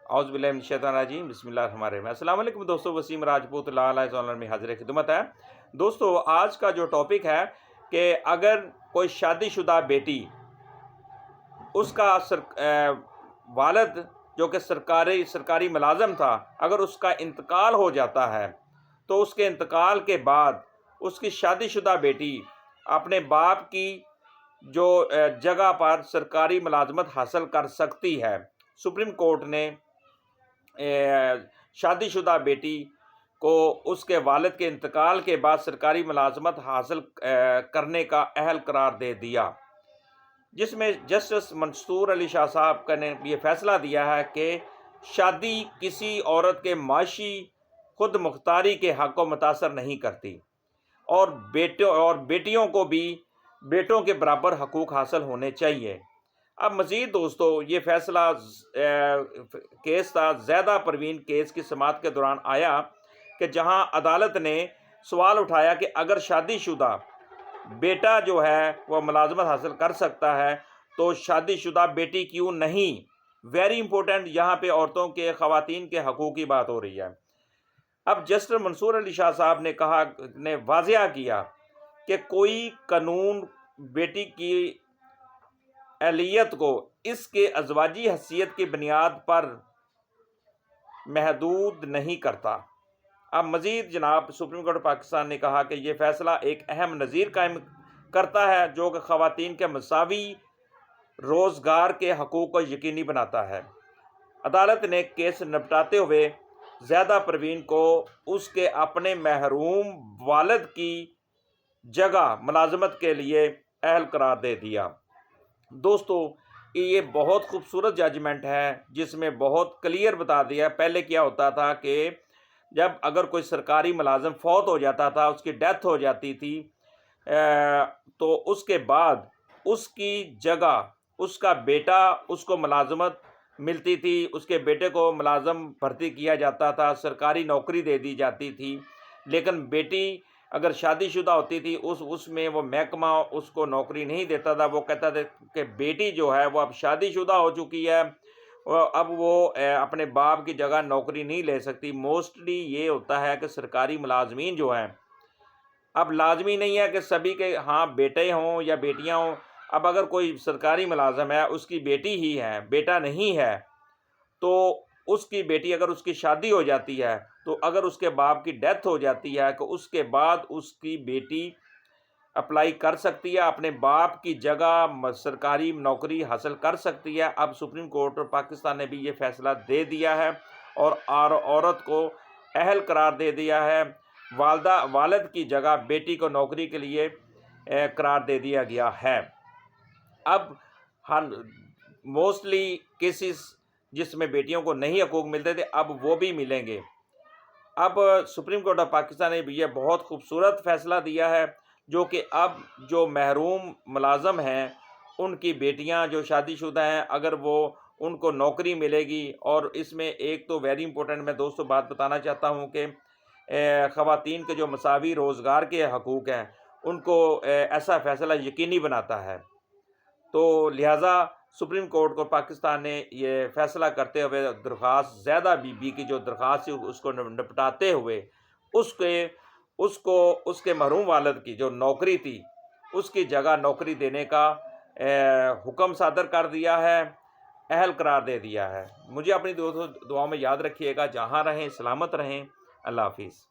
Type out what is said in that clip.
اعوذ باللہ من الشیطان الرجیم، بسم اللہ الرحمن الرحیم۔ السلام علیکم دوستو، وسیم راجپوت لال آنر میں حاضر خدمت ہے۔ دوستو آج کا جو ٹاپک ہے کہ اگر کوئی شادی شدہ بیٹی، اس کا والد جو کہ سرکاری ملازم تھا، اگر اس کا انتقال ہو جاتا ہے تو اس کے انتقال کے بعد اس کی شادی شدہ بیٹی اپنے باپ کی جو جگہ پر سرکاری ملازمت حاصل کر سکتی ہے۔ سپریم کورٹ نے شادی شدہ بیٹی کو اس کے والد کے انتقال کے بعد سرکاری ملازمت حاصل کرنے کا اہل قرار دے دیا، جس میں جسٹس منصور علی شاہ صاحب نے یہ فیصلہ دیا ہے کہ شادی کسی عورت کے معاشی خود مختاری کے حق کو متاثر نہیں کرتی، اور بیٹیوں کو بھی بیٹوں کے برابر حقوق حاصل ہونے چاہیے۔ اب مزید دوستو یہ فیصلہ کیس تھا زیدہ پروین کیس کی سماعت کے دوران آیا کہ جہاں عدالت نے سوال اٹھایا کہ اگر شادی شدہ بیٹا جو ہے وہ ملازمت حاصل کر سکتا ہے تو شادی شدہ بیٹی کیوں نہیں؟ ویری امپورٹنٹ، یہاں پہ عورتوں کے خواتین کے حقوق کی بات ہو رہی ہے۔ اب جسٹس منصور علی شاہ صاحب نے واضح کیا کہ کوئی قانون بیٹی کی اہلیت کو اس کے ازواجی حیثیت کی بنیاد پر محدود نہیں کرتا۔ اب مزید جناب سپریم کورٹ پاکستان نے کہا کہ یہ فیصلہ ایک اہم نظیر قائم کرتا ہے جو کہ خواتین کے مساوی روزگار کے حقوق کو یقینی بناتا ہے۔ عدالت نے کیس نپٹاتے ہوئے زیدہ پروین کو اس کے اپنے محروم والد کی جگہ ملازمت کے لیے اہل قرار دے دیا۔ دوستو یہ بہت خوبصورت ججمنٹ ہے جس میں بہت کلیئر بتا دیا۔ پہلے کیا ہوتا تھا کہ جب اگر کوئی سرکاری ملازم فوت ہو جاتا تھا، اس کی ڈیتھ ہو جاتی تھی، تو اس کے بعد اس کی جگہ اس کا بیٹا اس کو ملازمت ملتی تھی، اس کے بیٹے کو ملازم بھرتی کیا جاتا تھا، سرکاری نوکری دے دی جاتی تھی۔ لیکن بیٹی اگر شادی شدہ ہوتی تھی اس میں وہ محکمہ اس کو نوکری نہیں دیتا تھا، وہ کہتا تھا کہ بیٹی جو ہے وہ اب شادی شدہ ہو چکی ہے، اب وہ اپنے باپ کی جگہ نوکری نہیں لے سکتی۔ موسٹلی یہ ہوتا ہے کہ سرکاری ملازمین جو ہیں، اب لازمی نہیں ہے کہ سبھی کے ہاں بیٹے ہوں یا بیٹیاں ہوں۔ اب اگر کوئی سرکاری ملازم ہے، اس کی بیٹی ہی ہے، بیٹا نہیں ہے، تو اس کی بیٹی اگر اس کی شادی ہو جاتی ہے تو اگر اس کے باپ کی ڈیتھ ہو جاتی ہے تو اس کے بعد اس کی بیٹی اپلائی کر سکتی ہے، اپنے باپ کی جگہ سرکاری نوکری حاصل کر سکتی ہے۔ اب سپریم کورٹ پاکستان نے بھی یہ فیصلہ دے دیا ہے اور عورت کو اہل قرار دے دیا ہے، والد کی جگہ بیٹی کو نوکری کے لیے قرار دے دیا گیا ہے۔ اب موسٹلی کیسز جس میں بیٹیوں کو نہیں حقوق ملتے تھے، اب وہ بھی ملیں گے۔ اب سپریم کورٹ آف پاکستان نے بھی یہ بہت خوبصورت فیصلہ دیا ہے جو کہ اب جو محروم ملازم ہیں ان کی بیٹیاں جو شادی شدہ ہیں، اگر وہ ان کو نوکری ملے گی، اور اس میں ایک تو ویری امپورٹنٹ میں دوستوں بات بتانا چاہتا ہوں کہ خواتین کے جو مساوی روزگار کے حقوق ہیں ان کو ایسا فیصلہ یقینی بناتا ہے۔ تو لہٰذا سپریم کورٹ کو پاکستان نے یہ فیصلہ کرتے ہوئے درخواست زیدہ بی بی کی جو درخواست تھی اس کو نپٹاتے ہوئے اس کے محروم والد کی جو نوکری تھی اس کی جگہ نوکری دینے کا حکم صادر کر دیا ہے، اہل قرار دے دیا ہے۔ مجھے اپنی دعاؤں میں یاد رکھیے گا، جہاں رہیں سلامت رہیں، اللہ حافظ۔